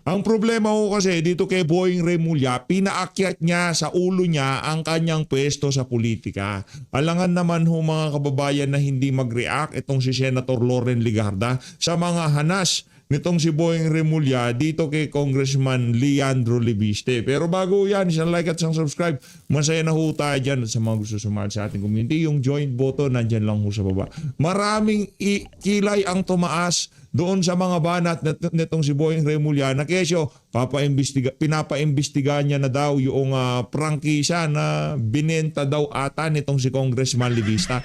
Ang problema ko kasi dito kay Boying Remulla, pinaakyat niya sa ulo niya ang kanyang pwesto sa politika. Alangan naman ho mga kababayan na hindi mag-react itong si Senator Loren Legarda sa mga hanas nitong si Boying Remulla dito kay Congressman Leandro Libiste. Pero bago yan, isang like at isang subscribe. Masaya na ho tayo dyan sa mga gusto sumali sa ating community. Yung join button, nandyan lang ho sa baba. Maraming kilay ang tumaas doon sa mga banat nitong si Boying Remulla na kesyo pinapaimbestigahan niya na daw yung prangkisa na binenta daw ata nitong si Congressman Libiste.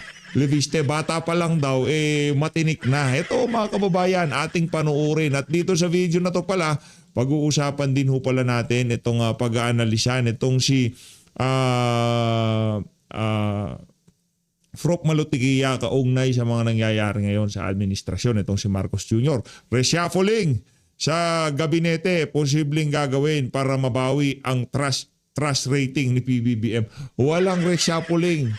Bata pa lang daw, matinik na. Ito mga kababayan, ating panuorin. At dito sa video na to pala, pag-uusapan din ho pala natin itong pag-aanalisa nitong si Frock Malutigia kaugnay sa mga nangyayari ngayon sa administrasyon itong si Marcos Jr. Reshuffling sa gabinete posibleng gagawin para mabawi ang trust rating ni PBBM. Walang reshuffling.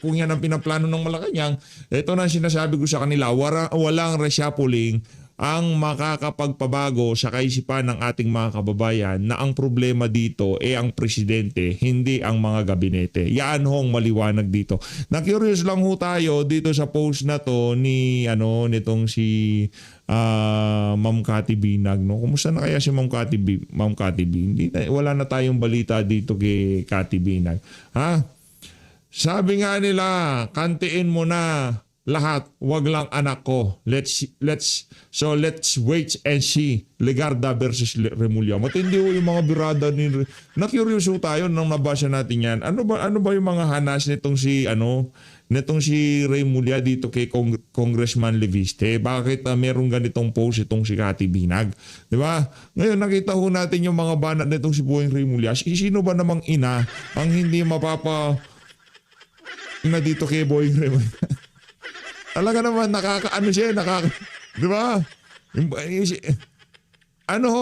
Kung yan ang pinaplano ng Malacanang, ito na sinasabi ko sa kanila, walang reshuffling ang makakapagpabago sa kaisipan ng ating mga kababayan na ang problema dito ang presidente, hindi ang mga gabinete. Yan hong maliwanag dito. Na-curious lang ho tayo dito sa post na to ni nitong si Ma'am Cathy Binag, no? Kumusta na kaya si Ma'am Cathy B? Wala na tayong balita dito kay Cathy Binag. Ha? Sabi nga nila, kantiin mo na lahat, wag lang anak ko. Let's wait and see. Legarda versus Remulla. Matindi ho yung mga birada ni. Na-curious ho tayo nang nabasa natin yan. Ano ba yung mga hanas nitong si Remulla dito kay Congressman Libiste? Bakit merong ganitong post itong si Cathy Binag? 'Di ba? Ngayon nakita ho natin yung mga banat nitong si Boying Remulla. Sino ba namang ina ang hindi mapapa na dito kay Boying Remulla? Talaga naman di ba?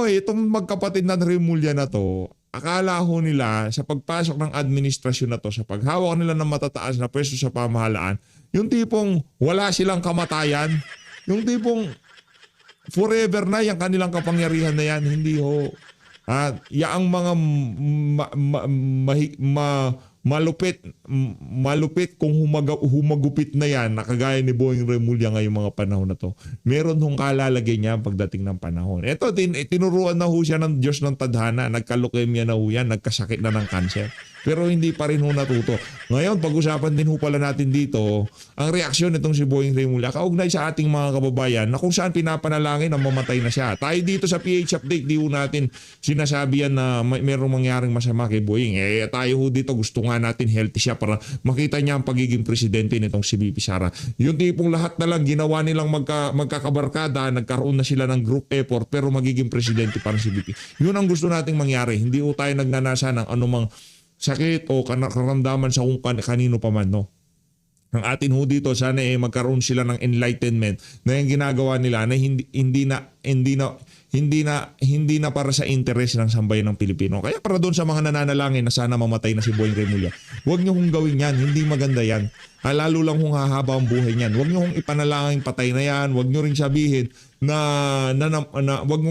Itong magkapatid na Remulla na to, akala ho nila sa pagpasok ng administrasyon na to, sa paghawak nila ng matataas na pwesto sa pamahalaan, yung tipong wala silang kamatayan, yung tipong forever na yung kanilang kapangyarihan na yan, hindi ho. At yaang mga malupit kung humagupit na yan, nakagaya ni Boying Remulla ngayong mga panahon na to, meron hong kalalagay niya pagdating ng panahon. Ito, tinuruan na ho siya ng Diyos ng tadhana, nagka-leukemia na ho yan, nagkasakit na ng cancer. Pero hindi pa rin ho natuto. Ngayon, pag-usapan din ho pala natin dito ang reaksyon nitong si Boying Remulla kaugnay sa ating mga kababayan na kung saan pinapanalangin na mamatay na siya. Tayo dito sa PH Update, di ho natin sinasabi yan na mayroong mangyaring masama kay Boying. Tayo ho dito gusto nga natin healthy siya para makita niya ang pagiging presidente nitong si VP Sara. Yung tipong lahat na lang ginawa nilang magkakabarkada, nagkaroon na sila ng group effort pero magiging presidente para si VP. Yun ang gusto nating mangyari. Hindi ho tayo nagnanasa ng anumang sakit o karamdaman sa kung kanino pa man, no? Ang atin ho dito, sana magkaroon sila ng enlightenment na yung ginagawa nila na hindi na para sa interes ng sambayan ng Pilipino. Kaya para doon sa mga nananalangin na sana mamatay na si Boying Remulla, huwag niyo hong gawin yan, hindi maganda yan. Lalo lang hong hahaba ang buhay niyan. Huwag niyo hong ipanalangin patay na yan, huwag niyo rin sabihin na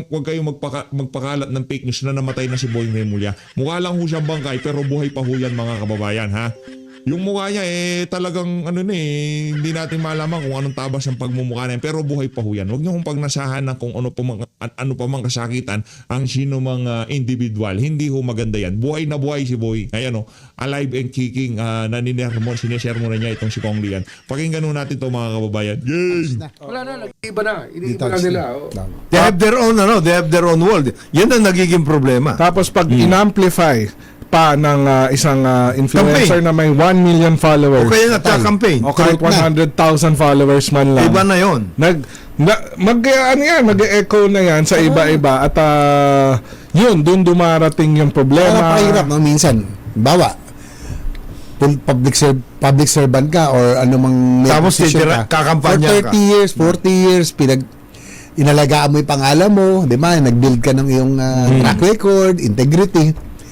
wag kayong magpakalat ng fake news na namatay na si Boying Remulla. Mukha lang ho siyang bangkay pero buhay pa ho yan mga kababayan, ha? Yung mukha niya talagang hindi natin malaman kung anong tabas ng pagmumukha niya pero buhay pa ho yan. Huwag niyo kong pagnasahan ng kung ano pa mang kasakitan ang sino mga individual. Hindi ho maganda yan. Buhay na buhay si Boy. Ayan alive and kicking, sinesermon na niya itong si Kong Lian. Pakinggan ho natin ito mga kababayan. Yay! Wala na, nag-iba na. Iniiba na nila. They have their own world. Yan ang nagiging problema. Tapos pag in-amplify pa ng isang influencer Campaign. na may 1 million followers. O kaya nagka-campaign. O kahit 100,000 followers man lang. Iba na yon. Mag-echo na yan sa iba-iba at yun, dun dumarating yung problema. Napakahirap, no? Minsan, bawa, public servant ka or anumang Tapos kakampanya for 30 years, 40 years, inalagaan mo yung pangalan mo, di ba? Nag-build ka ng iyong track record, integrity.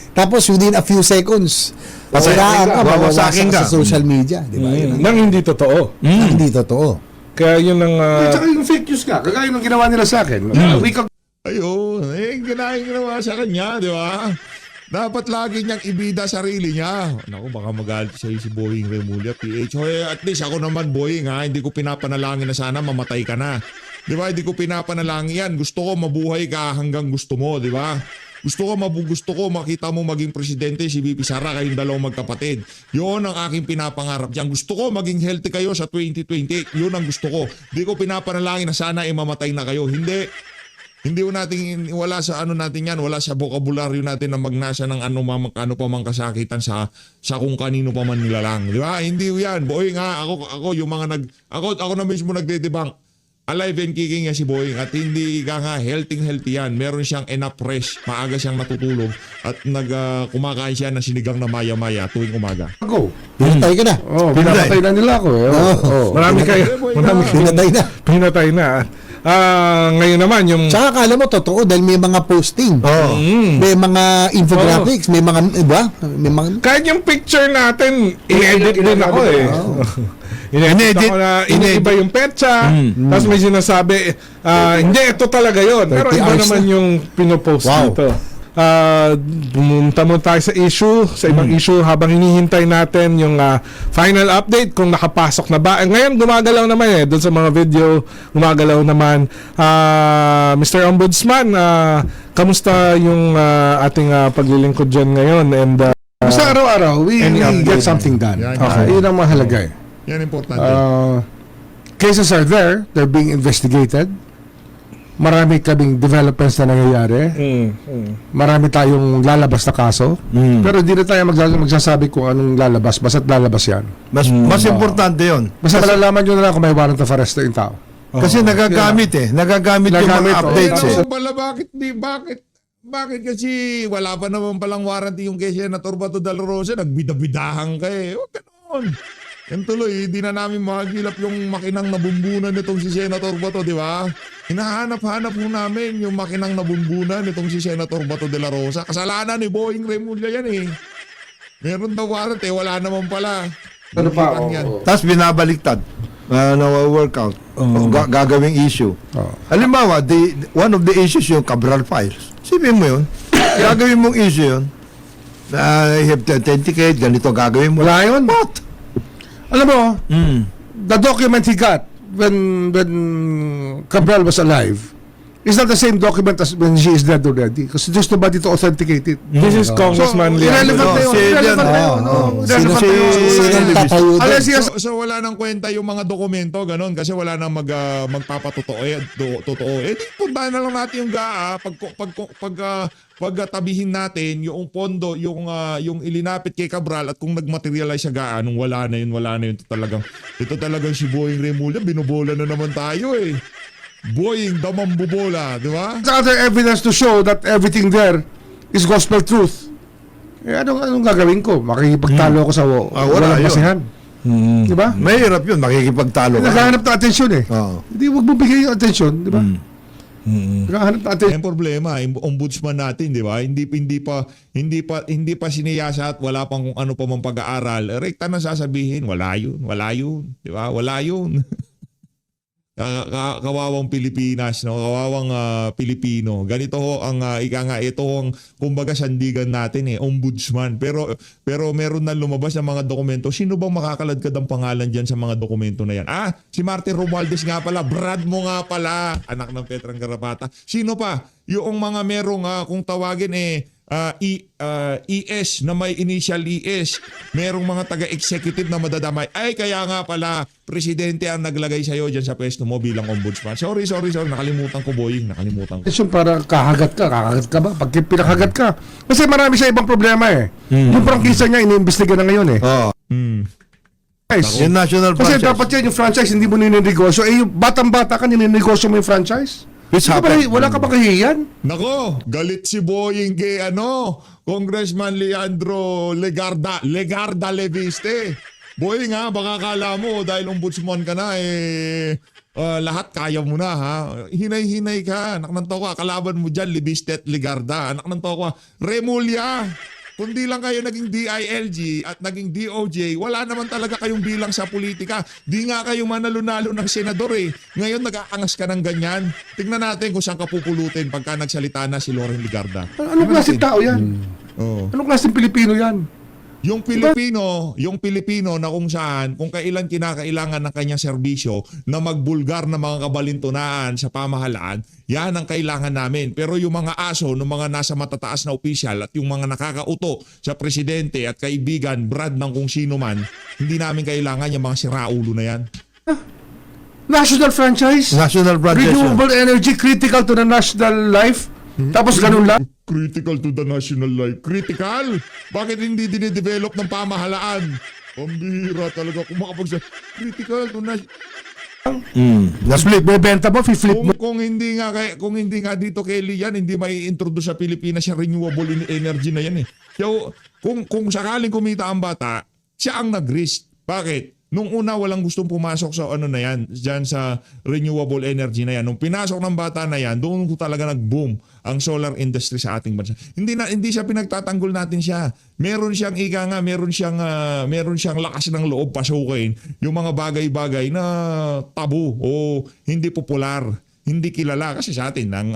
Tapos within a few seconds, wawasakin ka sa social media, di ba? Nang hindi totoo. Hindi totoo. Kaya yun ang... At saka yung fake news nga, kagaya ng ginawa nila sa akin. Ayun, ginahin ginawa sa kanya, di ba? Dapat lagi niyang ibida sarili niya. Naku, baka magalit sa'yo si Boying Remulla, PH. Hoy, at least ako naman, Boying, ha? Hindi ko pinapanalangin na sana mamatay ka na. Di ba? Hindi ko pinapanalangin yan. Gusto ko mabuhay ka hanggang gusto mo, di ba? Gusto ko makita mo maging presidente si VP Sara, kayong dalawang magkapatid. Yun ang aking pinapangarap diyan. Gusto ko maging healthy kayo sa 2028. Yun ang gusto ko. Hindi ko pinapanalangin na sana mamatay na kayo. Hindi ko natin, wala sa ano natin yan, wala sa bokabularyo natin na magnasa ng ano pa mang kasakitan sa kung kanino pa man nilalang. Di ba? Hindi yan. Boy nga, ako yung mga ako na mismo nagdedebunk. Alive and kicking yan si Boying at hindi ka nga healthy yan. Meron siyang enough rest. Maaga siyang natutulog at kumakain siya ng sinigang na maya-maya tuwing umaga. Go. Pinatay ka na. Oh, pinatay na nila ako. Marami kayo. Pinatay na. Pinatay na. Ngayon naman yung Tsaka akala mo totoo dahil may mga posting. May mga infographics, may mga, iba? May mga... kahit yung picture natin, in-edit din ako eh. In-edit ako na iniiba yung petsa, tapos may sinasabi, hindi, ito talaga yon. Pero 30 iba hours naman na. yung pinopost Wow. dito. Pumunta mo tayo sa issue, sa ibang issue habang hinihintay natin yung final update kung nakapasok na ba. Ngayon gumagalaw naman doon sa mga video, gumagalaw naman. Mr. Ombudsman, kamusta yung ating paglilingkod dyan ngayon? And Basta araw-araw, we get update? something done. Yan, Okay. Yun ang mahalaga eh. Yan importante. Cases are there. They're being investigated. Marami kaming developments na nangyayari. Marami tayong lalabas na kaso. Pero di na tayo magsasabi kung anong lalabas. Basta't lalabas yan. Mas importante yon. Basta malalaman nyo na lang kung may warrant of arrest yung tao. Kasi nagagamit Nagagamit yung Nagagamit, mga updates eh. Ano pala, bakit kasi wala pa naman palang warranty yung kay Senator Bato Dela Rosa, nagbidabidahan ka eh. Huwag ganoon. Yan tuloy, hindi na namin makagilap yung makinang nabumbunan nitong si Senator Bato, di ba? Hinahanap-hanap mo namin yung makinang nabumbunan nitong si Senator Bato Dela Rosa. Kasalanan ni Boying Remulla yan eh. Meron daw warrant eh, wala naman pala. Ano pa? Nakikita yan. Tapos binabaliktad. Nawa-workout. Gagawing issue. Halimbawa, one of the issues yung Cabral files. Sipin mo yun. Gagawin mong issue yun. You have to authenticate, ganito gagawin mo. Wala yun. What? Alam mo, the document he got when Cabral was alive is not the same document as when she is dead already. Because there's nobody to authenticate it. this is Congressman irrelevant na yun. Si Irrelevant na yun. Sino Irrelevant na yun. sinong tatayo doon? Unless he has So wala nang kwenta yung mga dokumento, ganun, kasi wala nang magpapatotoo totoo. Di puntahan na lang natin yung GAA pagtabihin natin yung pondo, yung ilinapit kay Cabral at kung nagmaterialize sa GAA nung wala na yun. Ito talagang si Boying Remulla, binubola na naman tayo eh. Boying damambubola, di ba? other evidence to show that everything there is gospel truth. Eh, anong gagawin ko? Makikipagtalo ako sa wala walang yun. basihan. Di ba? Mahirap yun, makikipagtalo ka. Naghahanap ng atensyon eh. Oo. Hindi, wag mo bigay yung atensyon, di ba? Naghahanap ng atensyon. Yung problema, yung ombudsman natin, di ba? Hindi pa siniyasa at wala pang kung ano pa mang pag-aaral. Rekta na sasabihin, wala yun, di ba? Wala yun. Kawawang Pilipinas, no? Kawawang Pilipino. Ganito ho ang ito ang kumbaga sandigan natin eh, ombudsman. Pero meron na lumabas ng mga dokumento. Sino bang makakaladkad ang pangalan diyan sa mga dokumento na yan? Si Martin Romualdez nga pala, Brad mo nga pala, anak ng Petrang Garapata. Sino pa? Yung mga merong kung tawagin ES na may initial ES, merong mga taga-executive na madadamay. Ay, kaya nga pala, presidente ang naglagay sa'yo dyan sa pwesto mo bilang ombudsman. Sorry. Nakalimutan ko, Boying. Atensyon para kakagat ka ba? Pag pinakagat ka. Kasi marami siya ibang problema eh. Yung prangkisa niya, iniimbestiga na ngayon eh. Oo. Guys, Yung national kasi franchise. dapat yan yung franchise, hindi mo nininegosyo. Eh, yung batang-bata ka, nininegosyo mo yung franchise. Which Wala ka ba kahihiyan? Nako, galit si Boying kay Congressman Leandro Legarda Leviste. Boying baka kala mo dahil ombudsman ka na lahat kaya mo na ha. Hinay-hinay ka. Anak ng toko, kalaban mo dyan, Leviste at Legarda. Anak ng toko, Remulla. kundi lang kayo naging DILG at naging DOJ, wala naman talaga kayong bilang sa politika. Di nga kayo manalo-nalo ng senador eh. Ngayon nag-aangas ka ng ganyan. Tingnan natin kung saan ka pupulutin pagka nagsalita na si Loren Ligarda. Anong klaseng tao yan? Oh. Anong klaseng Pilipino yan? Yung Pilipino na kung saan, kung kailan kinakailangan ng kanyang serbisyo na magbulgar na mga kabalintunaan sa pamahalaan, yan ang kailangan namin. Pero yung mga aso, ng mga nasa matataas na opisyal at yung mga nakakauto sa presidente at kaibigan, Brad ng kung sino man, hindi namin kailangan yung mga siraulo na yan. National franchise? National franchise. Renewable energy critical to the national life? Tapos ganun lang? Critical to the national life. Critical? Bakit hindi dinidevelop ng pamahalaan? Pambihira talaga kung makapagsabi. Critical to national... Na-flip, bebenta mo, flip mo. Kung hindi nga dito kay Lian, hindi mai-introduce sa Pilipinas yung renewable energy na yan eh. So, kung sakaling kumita ang bata, siya ang nag-risk. Bakit? Nung una walang gustong pumasok sa ano na yan, dyan sa renewable energy na yan. Nung pinasok ng bata na yan, doon talaga nag-boom ang solar industry sa ating bansa. Hindi siya pinagtatanggol natin siya. Meron siyang meron siyang lakas ng loob pasukin yung mga bagay-bagay na tabu o hindi popular. Hindi kilala kasi sa atin ang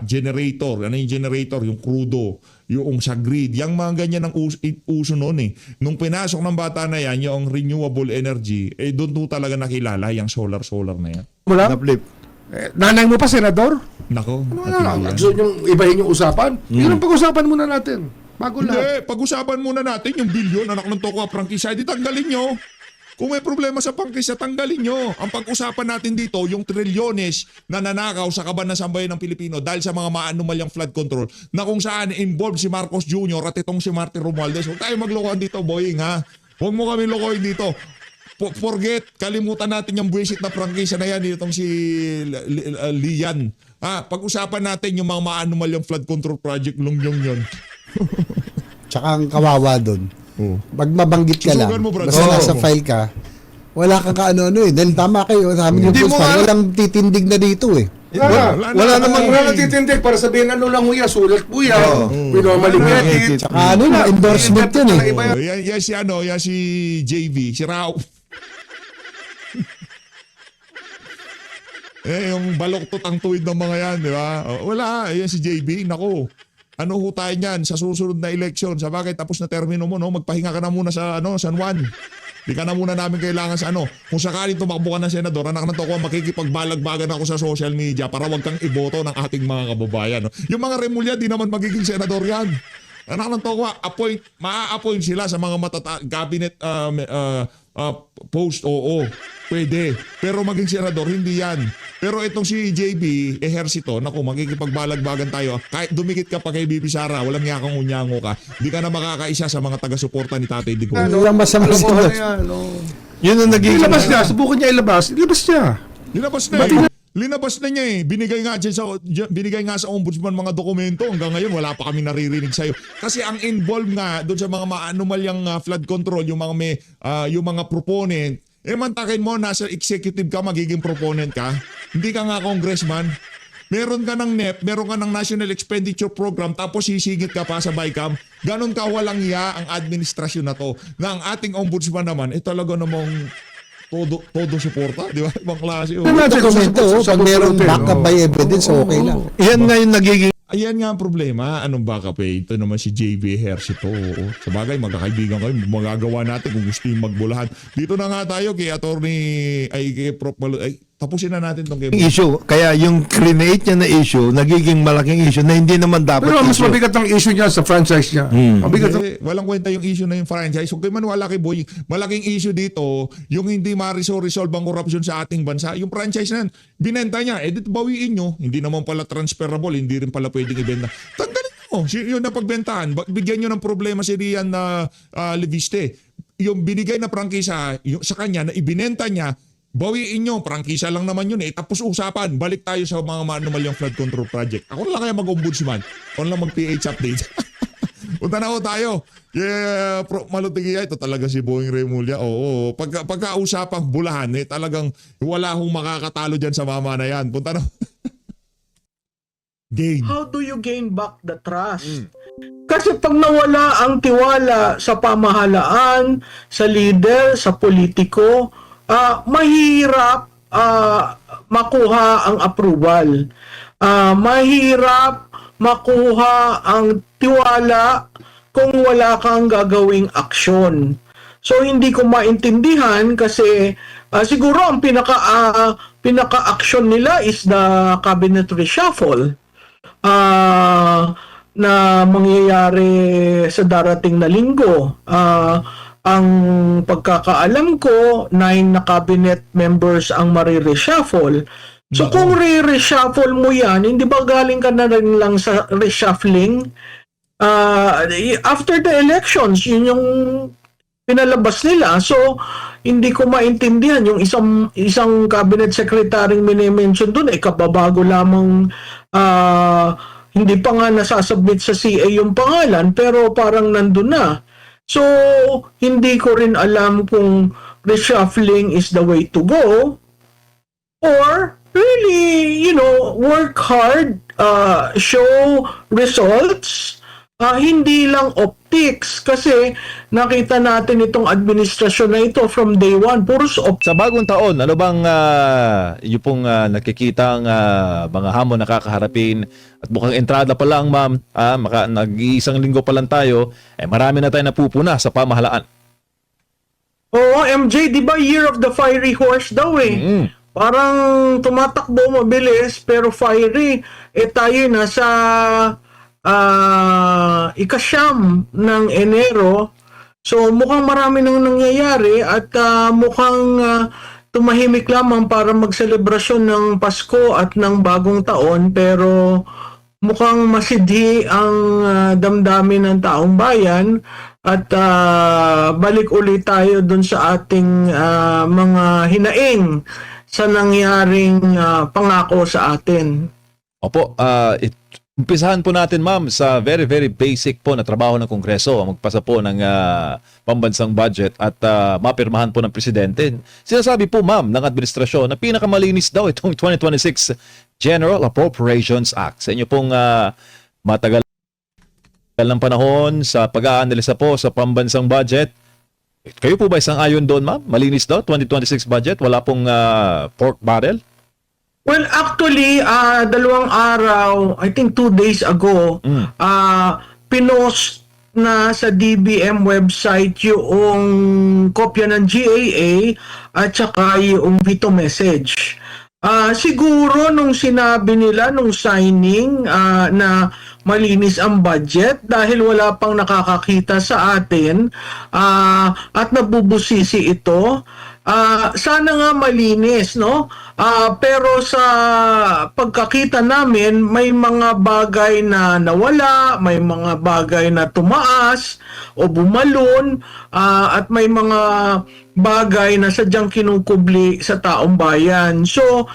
generator, yung generator, yung crudo, yung sa grid, yung mga ganyan ang uso noon eh. Nung pinasok ng bata na yan, yung renewable energy, doon talaga nakilala yung solar na yan. Wala? Na-flip. Nanay mo pa, senador? Nako. Gusto nyo ibahin yung usapan? Yun ang pag-usapan muna natin. Bago lahat. Hindi, pag-usapan muna natin yung bilyon, anak ng toko, prangkisa, di tanggalin nyo. Kung may problema sa prangkisa, tanggalin nyo. Ang pag-usapan natin dito, yung trilyones na nanakaw sa kaban ng sambayan ng Pilipino dahil sa mga maanumalyang flood control na kung saan involved si Marcos Jr. at itong si Martin Romualdez. Huwag tayo maglokohan dito, boying ha. Huwag mo kami lokohin dito. Kalimutan natin yung buwisit na prangkisa na yan, itong si Lian. Pag-usapan natin yung mga maanumalyang flood control project, lungyong yun. Tsaka ang kawawa doon. Pag mabanggit ka lang, Susugan mo, Brad. basta nasa file ka, wala kang kaano-ano eh. Dahil tama kayo, sa amin yung Hindi mo postman, nga- walang titindig na dito eh. Wala namang Wala natitindig para sabihin ano lang huya, sulat po yan. Pinamaligyatit. Tsaka ano, endorsement yun eh. Yan si JV, si Rao. Yung baloktot ang tuwid ng mga yan, di ba? Wala, yan si JB, nako. Ano ho tayo niyan sa susunod na eleksyon? Sa bagay, tapos na termino mo, no? Magpahinga ka na muna sa San Juan. Di ka na muna namin kailangan sa Kung sakaling tumakbo ka ng senador, anak ng toko, makikipagbalagbagan ako sa social media para wag kang iboto ng ating mga kababayan. No? Yung mga Remulla, di naman magiging senador yan. Anak ng toko, maa-appoint sila sa mga cabinet post, oo. Pwede. Pero maging senador, hindi yan. Pero itong si JB, ehersito, naku, magkikipagbalagbagan tayo. Kahit dumikit ka pa kay BP Sara, walang yakang unyango ka. Hindi ka na makakaisa sa mga taga-suporta ni Tatay Digong. Walang masama sa Ano endorsement. yan, Yun ang naging... Ilabas niya, subukan niya ilabas. Ilabas niya. Linabas na Linabas na niya eh. Binigay nga sa ombudsman mga dokumento. Hanggang ngayon wala pa kami naririnig sa'yo. Kasi ang involved nga doon sa mga maanumalyang flood control, yung mga proponent, mantakin mo, nasa executive ka, magiging proponent ka. Hindi ka nga congressman. Meron ka ng NEP, meron ka ng National Expenditure Program, tapos sisingit ka pa sa BICAM. Ganon ka walang iya ang administrasyon na to. Na ang ating ombudsman naman, talaga namang todo suporta, di ba? Ibang klase. Dokumento, pag merong backup by evidence, okay lang. Yan nga yung nagiging... Ayan nga ang problema. Anong backup eh? Ito naman si JB Ejercito. Oo. Sa bagay, magkakaibigan kayo. Magagawa natin kung gusto yung magbulahan. Dito na nga tayo kay kay Prof. Tapusin na natin itong issue. Kaya yung create niya na issue, nagiging malaking issue na hindi naman dapat Pero mas issue. mabigat ang issue niya sa franchise niya. Mabigat ang... Walang kwenta yung issue na yung franchise. Huwag kayo maniwala kay Boy. Malaking issue dito, yung hindi ma-resolve ang korupsyon sa ating bansa. Yung franchise na yan, binenta niya. Dito bawiin nyo. Hindi naman pala transferable. Hindi rin pala pwedeng ibenta. Tanggalin nyo. Yun na pagbentahan. Bigyan nyo ng problema si Rian na Leviste. Yung binigay na prangkisa sa kanya na ibinenta niya, bawiin nyo, prangkisa lang naman yun eh. Tapos usapan, balik tayo sa mga maanumalyang flood control project. Ako na lang kaya mag-ombudsman. Ako na lang mag-PH update. Punta na ako tayo. Yeah, Malutigia, ito talaga si Boeing Remulla. Oo, pagkausapang bulahan, talagang wala hong makakatalo dyan sa mama na yan. Punta na. Gain. How do you gain back the trust Kasi pag nawala ang tiwala sa pamahalaan, sa leader, sa politiko, mahirap makuha ang approval. Mahirap makuha ang tiwala kung wala kang gagawing aksyon. So hindi ko maintindihan kasi siguro ang pinaka-action nila is the cabinet reshuffle na mangyayari sa darating na linggo. Ang pagkakaalam ko, 9 na cabinet members ang marireshuffle. So kung re-reshuffle mo yan, hindi ba galing ka na rin lang sa reshuffling? After the elections, yun yung pinalabas nila. So, hindi ko maintindihan yung isang cabinet secretary mini-mention doon, kababago lamang, hindi pa nga nasasubmit sa CA yung pangalan, pero parang nandun na. So, hindi ko rin alam kung reshuffling is the way to go, or really, work hard, show results, hindi lang optics, kasi nakita natin itong administrasyon na ito from day one, puros Sa bagong taon, ano bang yung pong nakikita ang mga hamon na kakaharapin? At mukhang entrada pa lang, ma'am, nag-iisang linggo pa lang tayo, marami na tayo napupuna sa pamahalaan. Oo, MJ, di ba year of the fiery horse daw eh? Parang tumatakbo mabilis pero fiery. Tayo nasa ikasyam ng Enero. So mukhang marami nang nangyayari at mukhang tumahimik lamang para magselebrasyon ng Pasko at ng Bagong Taon, pero mukhang masidhi ang damdamin ng taong bayan at balik ulit tayo dun sa ating mga hinaing sa nangyaring pangako sa atin. Opo, umpisahan po natin, ma'am, sa very, very basic po na trabaho ng Kongreso, magpasa po ng pambansang budget at mapirmahan po ng Presidente. Sinasabi po, ma'am, ng administrasyon na pinakamalinis daw itong 2026 General Appropriations Act. Sa inyo pong matagal ng panahon sa pag-aanalisa po sa pambansang budget, kayo po ba isang ayon doon, ma'am? Malinis daw, 2026 budget? Wala pong pork barrel? Well, actually, 2 araw, I think 2 days ago, pinost na sa DBM website yung kopya ng GAA at saka yung veto message. Siguro nung sinabi nila nung signing na malinis ang budget dahil wala pang nakakakita sa atin at nabubusisi ito, sana nga malinis, no? Pero sa pagkakita namin, may mga bagay na nawala, may mga bagay na tumaas o bumalon, at may mga bagay na sadyang kinukubli sa taong bayan. So,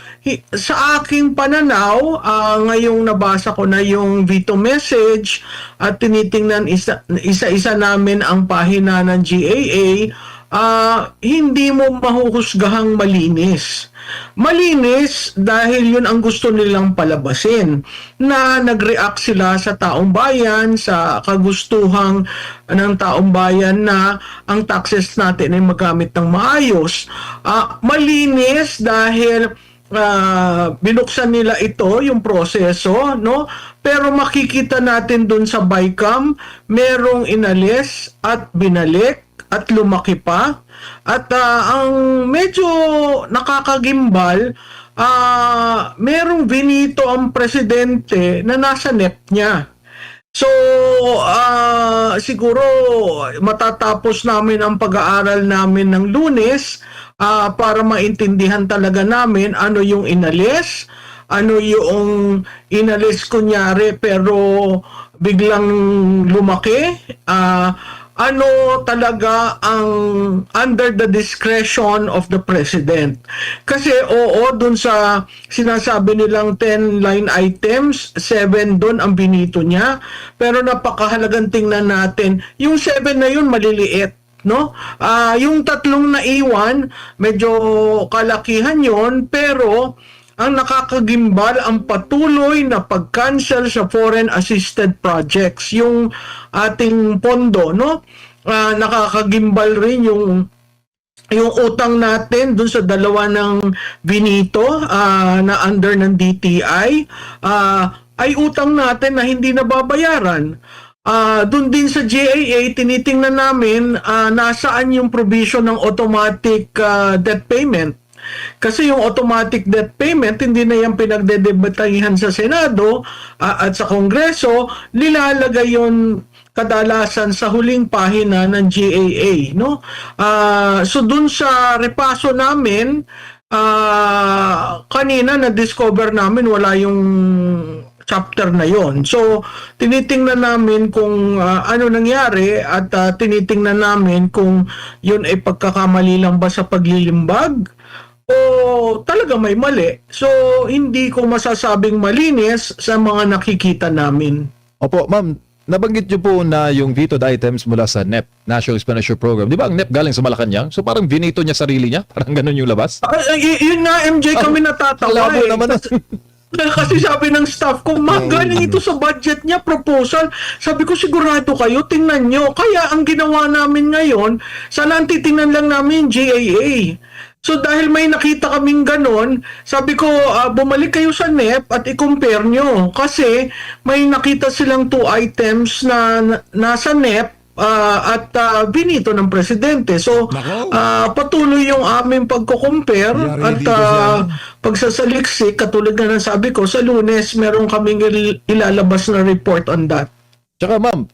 sa aking pananaw, ngayong nabasa ko na yung veto message at tinitingnan isa-isa namin ang pahina ng GAA, hindi mo mahuhusgahang malinis. Malinis dahil yun ang gusto nilang palabasin, na nag-react sila sa taong bayan, sa kagustuhang ng taong bayan na ang taxes natin ay magamit ng maayos. Malinis dahil binuksan nila ito, yung proseso, no? Pero makikita natin dun sa BICAM, merong inalis at binalik at lumaki pa. At ang medyo nakakagimbal, merong binito ang presidente na nasa NEP niya. So, siguro matatapos namin ang pag-aaral namin ng Lunes para maintindihan talaga namin ano yung inalis, ano yung inalis kunyari pero biglang lumaki, ano talaga ang under the discretion of the president. Kasi oo, dun sa sinasabi nilang 10 line items, 7 dun ang binito niya. Pero napakahalagang tingnan natin, yung 7 na yun maliliit, no? Yung 3 na iwan, medyo kalakihan yon, pero ang nakakagimbal ang patuloy na pag-cancel sa foreign assisted projects. Yung ating pondo, no? Nakakagimbal rin yung utang natin dun sa dalawa ng Benito na under ng DTI ay utang natin na hindi nababayaran. Doon din sa GAA, tinitingnan namin nasaan yung provision ng automatic debt payment. Kasi yung automatic debt payment, hindi na yan pinagdedebatahan sa Senado at sa Kongreso, nilalagay yon kadalasan sa huling pahina ng GAA, no? So dun sa repaso namin, kanina na-discover namin wala yung chapter na yon. So tinitingnan namin kung ano nangyari at tinitingnan namin kung yun ay pagkakamali lang ba sa paglilimbag o talaga may mali. So hindi ko masasabing malinis sa mga nakikita namin. Opo, ma'am, nabanggit niyo po na yung vetoed items mula sa NEP, National Expenditure Program. Di ba ang NEP galing sa Malacanang? So parang vinito niya sarili niya? Parang ganun yung labas? Yun nga, MJ, kami natatawa Alam mo naman. Kasi sabi ng staff ko, galing ito sa budget niya, proposal. Sabi ko, sigurado kayo, tingnan nyo. Kaya ang ginawa namin ngayon, sana titingnan lang namin yung GAA. So dahil may nakita kaming ganon, sabi ko, bumalik kayo sa NEP at i-compare nyo. Kasi may nakita silang 2 items na nasa NEP at binito ng presidente. So patuloy yung aming pagko-compare at pagsasaliksik, katulad nga ng sabi ko, sa Lunes meron kaming ilalabas na report on that. Tsaka ma'am,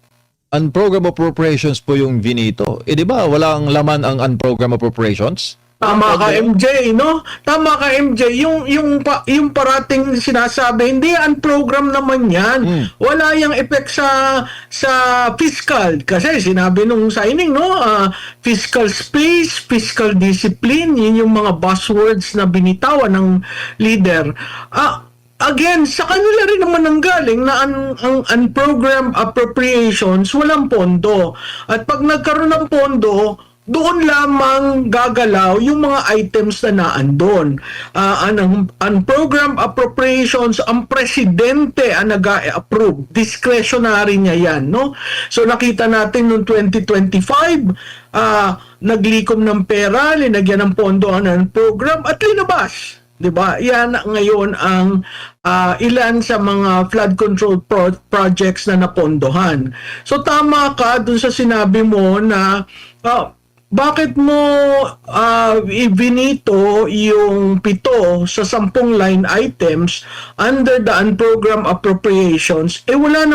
unprogrammed appropriations po yung vinito. Di ba walang laman ang unprogrammed appropriations? Tama ka, MJ, no? Tama ka, MJ. Yung parating sinasabi, hindi, unprogram naman yan. Wala yung effect sa fiscal. Kasi sinabi nung signing, no? Fiscal space, fiscal discipline, yun yung mga buzzwords na binitawan ng leader. Again, sa kanila rin naman nanggaling na ang unprogrammed appropriations, walang pondo. At pag nagkaroon ng pondo, doon lamang gagalaw yung mga items na naandun. Unprogrammed appropriations, ang presidente ang nag-approve. Discretionary niya yan, no? So nakita natin noong 2025, naglikom ng pera, linagyan ng pondo ang program at linabas. 'Di ba? Yan ngayon ang ilan sa mga flood control projects na napondohan. So tama ka dun sa sinabi mo na bakit mo ibinito yung 7 sa 10 line items under the unprogrammed appropriations? Wala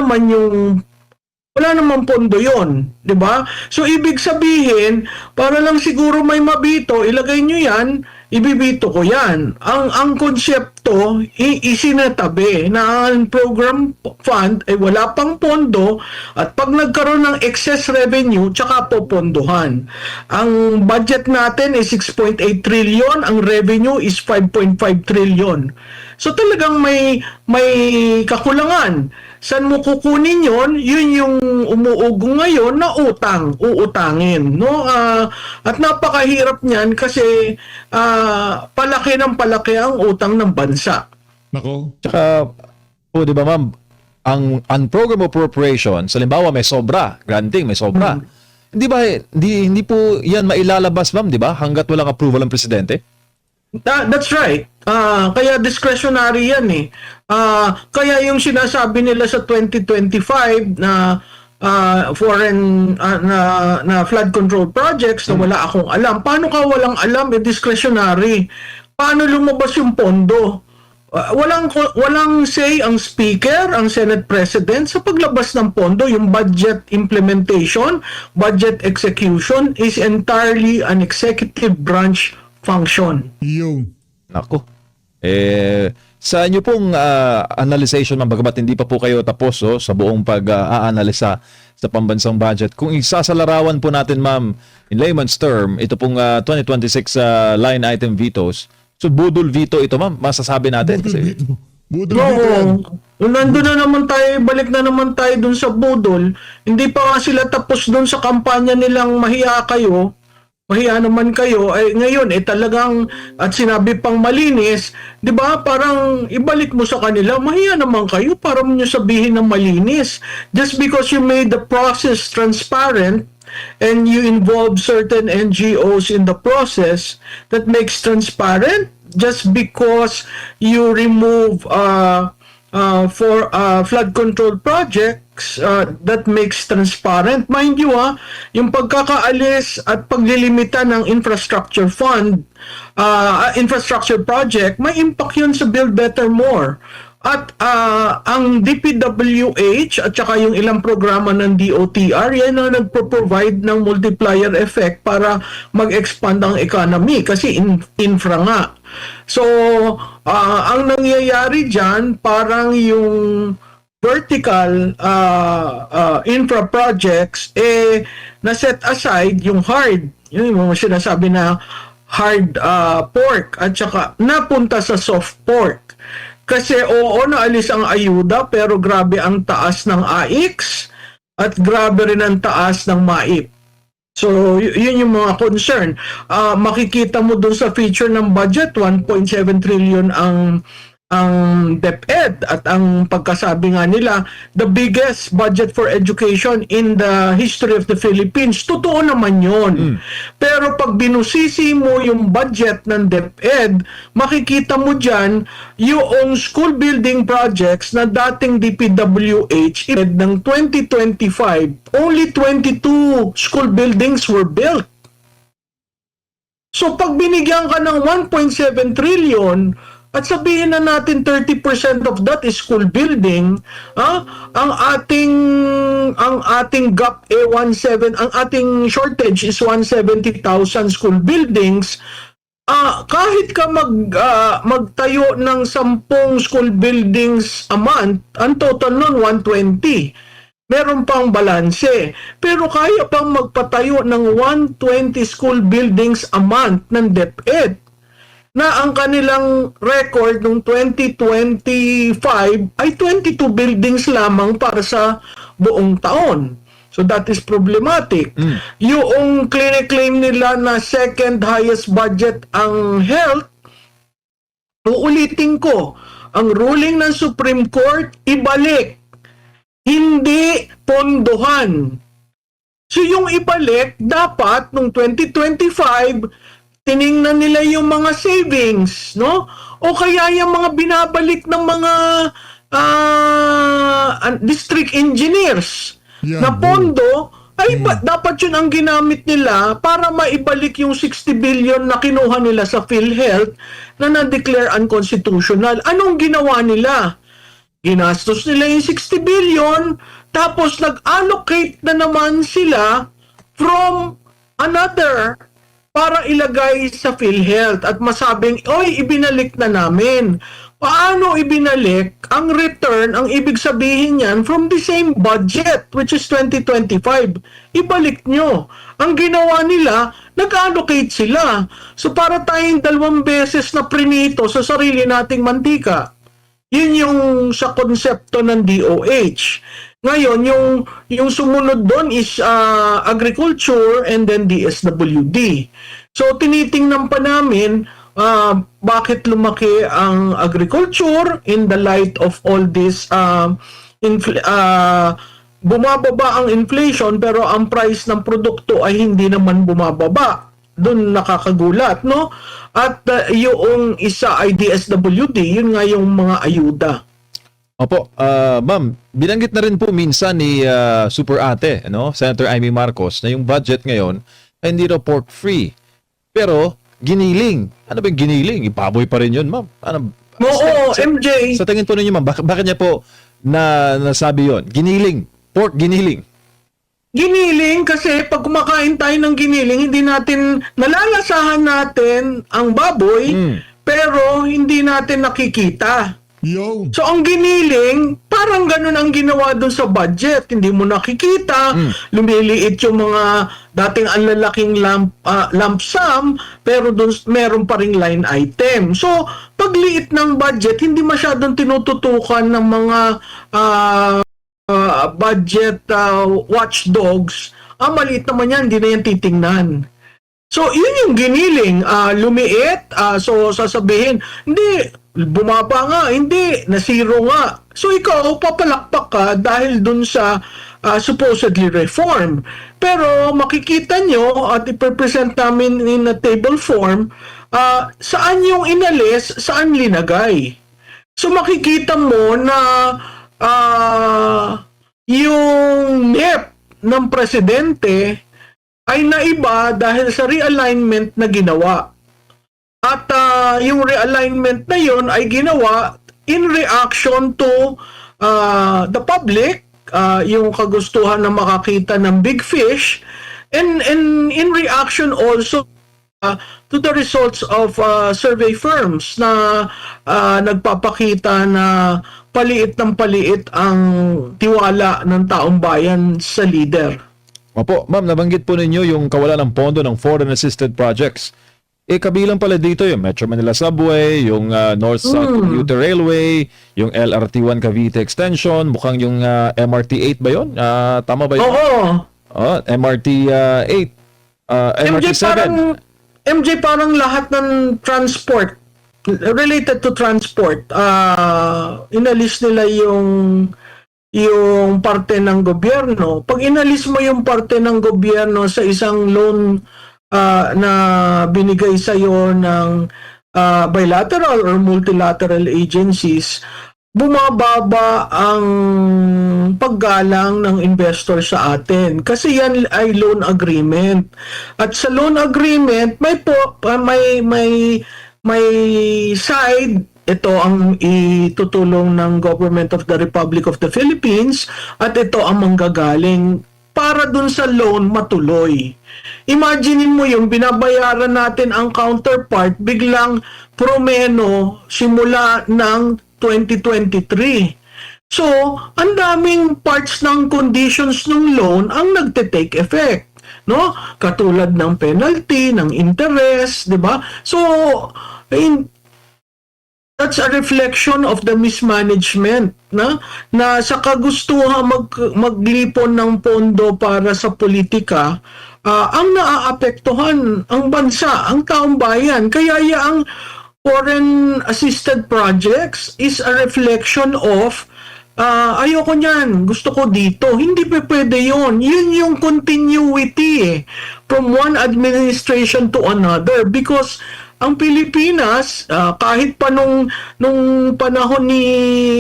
naman pondo yon, di ba? So ibig sabihin, para lang siguro may mabito, ilagay nyo yan, ibibito ko yan. Ang konsepto, isinatabi na ang program fund ay wala pang pondo at pag nagkaroon ng excess revenue, tsaka popondohan. Ang budget natin ay 6.8 trillion, ang revenue is 5.5 trillion. So talagang may kakulangan. Saan mo kukunin yon? Yun yung umuugong ngayon na uutangin, no? At napakahirap niyan kasi palaki ng palaki ang utang ng bansa. Nako. Tsaka po, di ba ma'am, ang unprogrammed appropriations, halimbawa may sobra, granting may sobra. Hindi ba, hindi po yan mailalabas ma'am, di ba? Hanggat walang approval ng presidente? That's right. Kaya discretionary yan eh. Kaya yung sinasabi nila sa 2025 na foreign na flood control projects na wala akong alam. Paano ka walang alam? Discretionary. Paano lumabas yung pondo? Walang say ang speaker, ang Senate President sa paglabas ng pondo. Yung budget implementation, budget execution is entirely an executive branch function. Yung. Nako. Sa inyo pong analyzation, ma'am, bagamat hindi pa po kayo tapos sa buong pag-aanalisa sa pambansang budget, kung isasalarawan po natin, ma'am, in layman's term, ito pong 2026 line item vetoes, so budol veto ito, ma'am, masasabi natin. Kasi Budol Oo. dito yan. Nandun na naman tayo, balik na naman tayo dun sa budol. Hindi pa nga sila tapos dun sa kampanya nilang mahiya kayo. mahiya naman kayo, ngayon talagang, at sinabi pang malinis, di ba, parang ibalik mo sa kanila, mahiya naman kayo, para mo nyo sabihin ng malinis. Just because you made the process transparent, and you involve certain NGOs in the process, that makes transparent. Just because you remove for flood control projects, that makes transparent. Mind you, yung pagkakaalis at paglilimita ng infrastructure fund, infrastructure project, may impact yun sa Build Better More. At ang DPWH at saka yung ilang programa ng DOTR, yan ang nagpo-provide ng multiplier effect para mag-expand ang economy kasi infra nga. So, ang nangyayari dyan, parang yung vertical infra projects, na-set aside yung hard. Yun yung mga sinasabi na hard pork at saka napunta sa soft pork. Kasi oo, naalis ang ayuda pero grabe ang taas ng AIX at grabe rin ang taas ng MAIP. So, yun yung mga concern. Makikita mo dun sa feature ng budget, 1.7 trillion ang DepEd at ang pagkasabi nga nila, the biggest budget for education in the history of the Philippines. Totoo naman yun. Pero pag binusisi mo yung budget ng DepEd, makikita mo dyan yung school building projects na dating DPWH ng 2025, only 22 school buildings were built. So pag binigyan ka ng 1.7 trillion, at sabihin na natin 30% of that is school building, ang ating gap ang ating shortage is 170,000 school buildings. Kahit ka magtayo ng 10 school buildings a month, ang total nun 120. Meron pang balanse. Pero kaya pang magpatayo ng 120 school buildings a month ng DepEd, na ang kanilang record noong 2025 ay 22 buildings lamang para sa buong taon. So that is problematic. Yung claim nila na second highest budget ang health, uulitin ko, ang ruling ng Supreme Court, ibalik. Hindi pondohan. So yung ibalik, dapat noong 2025, tiningnan nila yung mga savings, no? O kaya yung mga binabalik ng mga district engineers na pondo, ay dapat yun ang ginamit nila para maibalik yung 60 billion na kinuha nila sa PhilHealth na na-declare unconstitutional. Anong ginawa nila? Ginastos nila yung 60 billion, tapos nag-allocate na naman sila from another para ilagay sa PhilHealth at masabing, oy, ibinalik na namin. Paano ibinalik? Ang return, ang ibig sabihin yan, from the same budget, which is 2025. Ibalik nyo. Ang ginawa nila, nag-allocate sila. So para tayong 2 beses na prinito sa sarili nating mantika. Yun yung sa konsepto ng DOH. Ngayon, yung sumunod doon is agriculture and then DSWD. So, tinitingnan pa namin bakit lumaki ang agriculture in the light of all this bumababa ang inflation pero ang price ng produkto ay hindi naman bumababa. Doon nakakagulat, no? At yung isa ay DSWD, yun nga yung mga ayuda. Opo, ma'am, binanggit na rin po minsan ni Super Ate, Senator Amy Marcos, na yung budget ngayon ay hindi raw pork free. Pero giniling. Ano ba yung giniling? Ibaboy pa rin yun, ma'am. Oo, MJ. Sa tingin po ninyo, ma'am, bakit niya po nasabi yon? Giniling. Pork giniling. Giniling kasi pag kumakain tayo ng giniling, hindi natin, nalalasahan natin ang baboy, pero hindi natin nakikita. Yo. So ang giniling, parang ganun ang ginawa doon sa budget. Hindi mo nakikita, lumiliit yung mga dating ang lalaking lump sum, pero doon meron pa ring line item. So pagliit ng budget, hindi masyadong tinututukan ng mga budget watchdogs. Maliit naman yan, hindi na yan titingnan. So, yun yung giniling, lumiit, so sasabihin, hindi, bumaba nga, hindi, nasiro nga. So, ikaw, papalakpak ka dahil dun sa supposedly reform. Pero makikita nyo at ipresent namin in a table form, saan yung inalis, saan linagay. So, makikita mo na yung NEP ng presidente ay naiba dahil sa realignment na ginawa. At yung realignment na yon ay ginawa in reaction to the public, yung kagustuhan na makakita ng big fish, and in reaction also to the results of survey firms na nagpapakita na paliit ng paliit ang tiwala ng taong bayan sa leader. Opo, ma'am, nabanggit po ninyo yung kawalan ng pondo ng foreign assisted projects. Kabilang pala dito yung Metro Manila Subway, yung North-South Commuter Railway, yung LRT1 Cavite Extension, mukhang yung MRT8 ba yun? Tama ba yun? Oo. MRT8, MRT7. MJ, parang lahat ng transport, related to transport, inalis nila yung parte ng gobyerno. Pag inalis mo yung parte ng gobyerno sa isang loan na binigay sa iyo ng bilateral or multilateral agencies, bumababa ang paggalang ng investor sa atin kasi yan ay loan agreement. At sa loan agreement may side, ito ang itutulong ng Government of the Republic of the Philippines at ito ang manggagaling para dun sa loan matuloy. Imaginein mo yung binabayaran natin ang counterpart biglang promeno simula ng 2023. So, ang daming parts ng conditions ng loan ang nagte-take effect, no? Katulad ng penalty, ng interest, 'di ba? So, that's a reflection of the mismanagement na sa kagustuhan maglipon ng pondo para sa politika, ang naaapektuhan ang bansa, ang taong bayan. Kaya ang foreign assisted projects is a reflection of ayoko niyan, gusto ko dito. Hindi pwede yun. Yun yung continuity from one administration to another, because ang Pilipinas, kahit pa nung panahon ni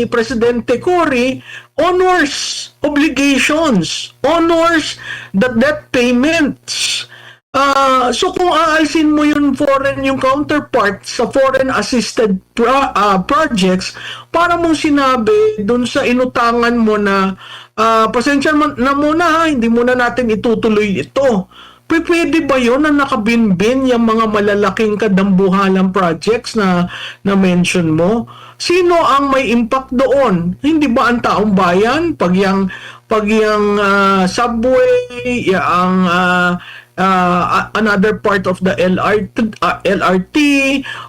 Presidente Cory, honors obligations, honors the debt payments. So kung aalsin mo yung counterpart sa foreign assisted projects, para mong sinabi dun sa inutangan mo na pasensya na muna ha, hindi muna natin itutuloy ito. Pwede ba yun na nakabinbin yung mga malalaking kadambuhalang projects na mention mo? Sino ang may impact doon? Hindi ba ang taong bayan? Pag yung subway, yung another part of the LRT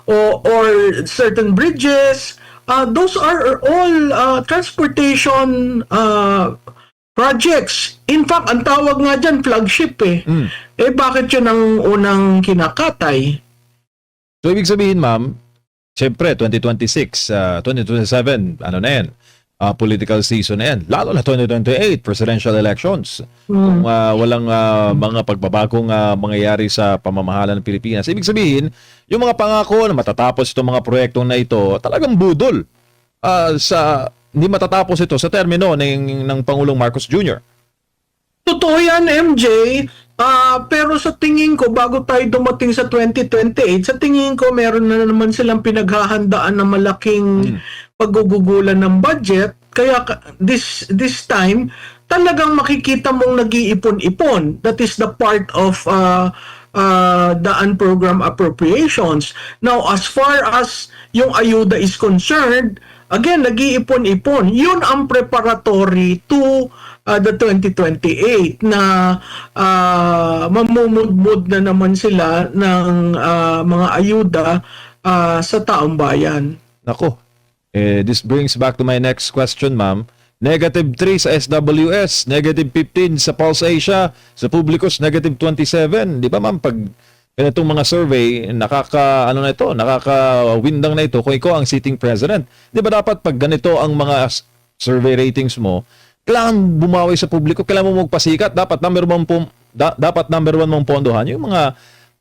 or certain bridges, those are all transportation projects. In fact, ang tawag nga dyan, flagship bakit yun ang unang kinakatay? So, ibig sabihin, ma'am, siyempre, 2026, 2027, ano na yan, political season na yan. Lalo na 2028, presidential elections. Kung walang mga pagbabagong mangyayari sa pamamahala ng Pilipinas. Ibig sabihin, yung mga pangako na matatapos itong mga proyektong na ito, talagang budol hindi matatapos ito sa termino ng Pangulong Marcos Jr. Totoo yan, MJ. Pero sa tingin ko, bago tayo dumating sa 2028, sa tingin ko meron na naman silang pinaghahandaan na malaking paggugugulan ng budget. Kaya this time, talagang makikita mong nag-iipon-ipon. That is the part of the unprogrammed appropriations. Now, as far as yung ayuda is concerned, again, nag-iipon-ipon. Yun ang preparatory to the 2028 na mamumudmud na naman sila ng mga ayuda sa taong bayan. Nako, this brings back to my next question, ma'am. -3 sa SWS, -15 sa Pulse Asia, sa Publicos, -27. Di ba, ma'am, pag ganitong mga survey, nakaka-windang na ito kung ikaw ang sitting president. Di ba dapat pag ganito ang mga survey ratings mo, kailangan bumawi sa publiko, kailangan mo magpasikat, dapat number one mong pondohan yung mga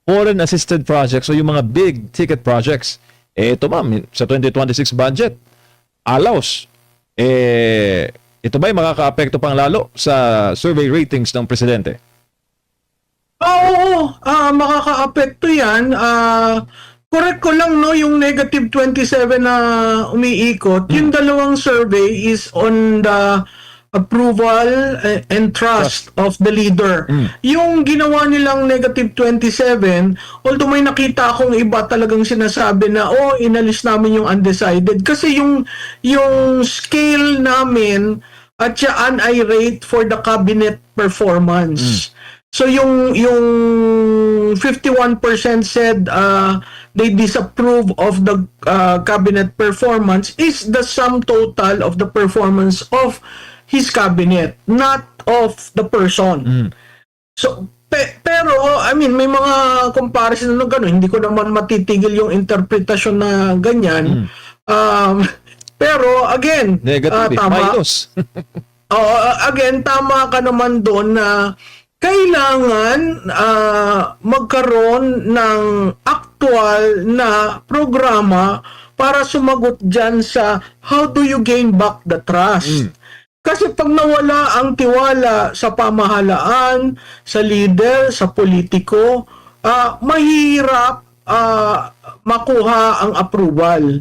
foreign assisted projects o yung mga big ticket projects. Ito ma'am, sa 2026 budget, allows, ito ba'y makaka-apekto pang lalo sa survey ratings ng presidente? Oo, makaka-apekto yan. Correct ko lang, no, yung negative 27 na umiikot, yung dalawang survey is on the approval and trust of the leader. Yung ginawa nilang negative 27, although may nakita akong iba talagang sinasabi na, inalis namin yung undecided. Kasi yung scale namin at siyaan ay rate for the cabinet performance. So yung 51% said they disapprove of the cabinet performance is the sum total of the performance of his cabinet, not of the person. So pero I mean may mga comparison na gano'n, hindi ko naman matitigil yung interpretasyon na ganyan. Pero again, Negative, tama. minus. Again, tama ka naman doon na kailangan magkaroon ng actual na programa para sumagot dyan sa how do you gain back the trust. Kasi pag nawala ang tiwala sa pamahalaan, sa leader, sa politiko, mahirap makuha ang approval.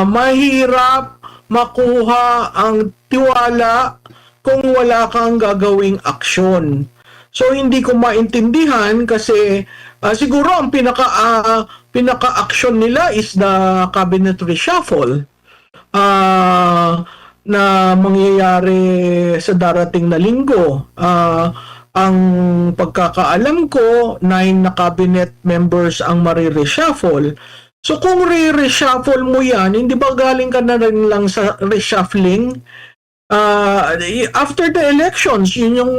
Mahirap makuha ang tiwala kung wala kang gagawing aksyon. So hindi ko maintindihan kasi siguro ang pinaka-action nila is the cabinet reshuffle na mangyayari sa darating na linggo. Ang pagkakaalam ko, 9 na cabinet members ang marireshuffle. So kung re-reshuffle mo yan, hindi ba galing ka na rin lang sa reshuffling? After the elections, yun yung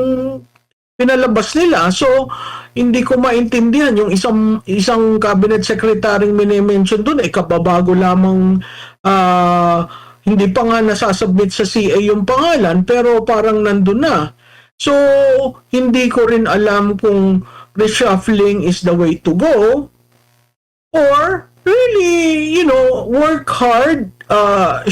pinalabas nila. So, hindi ko maintindihan yung isang cabinet secretary mini-mention doon, kababago lamang, hindi pa nga nasasubmit sa CA yung pangalan, pero parang nandun na. So, hindi ko rin alam kung reshuffling is the way to go, or really, work hard,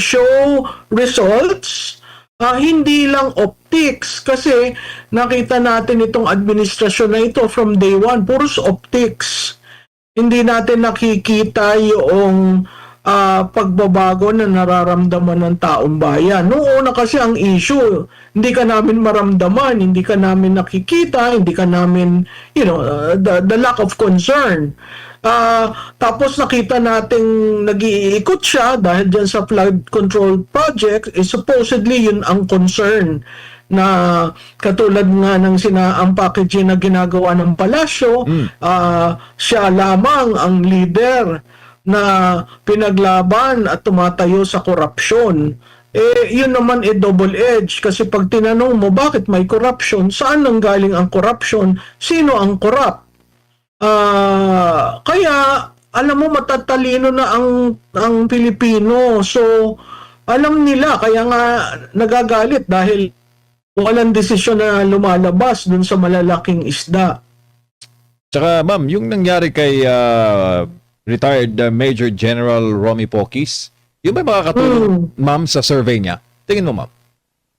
show results, hindi lang optics. Kasi nakita natin itong administrasyon na ito from day one, puros optics. Hindi natin nakikita yung pagbabago na nararamdaman ng taong bayan. Noong una kasi ang issue, hindi ka namin maramdaman, hindi ka namin nakikita, hindi ka namin, the lack of concern. Tapos nakita nating nag-iikot siya dahil dyan sa flood control project, supposedly yun ang concern na katulad nga ng ang packaging na ginagawa ng palasyo, siya lamang ang leader na pinaglaban at tumatayo sa korupsyon. Yun naman double-edged kasi pag tinanong mo bakit may corruption, saan nanggaling ang corruption, sino ang corrupt? Kaya alam mo matatalino na ang Pilipino. So alam nila, kaya nga nagagalit dahil walang desisyon na lumalabas dun sa malalaking isda. Tsaka ma'am, yung nangyari kay retired Major General Romy Pocis, yung may makakatulong ma'am sa survey niya? Tingin mo ma'am?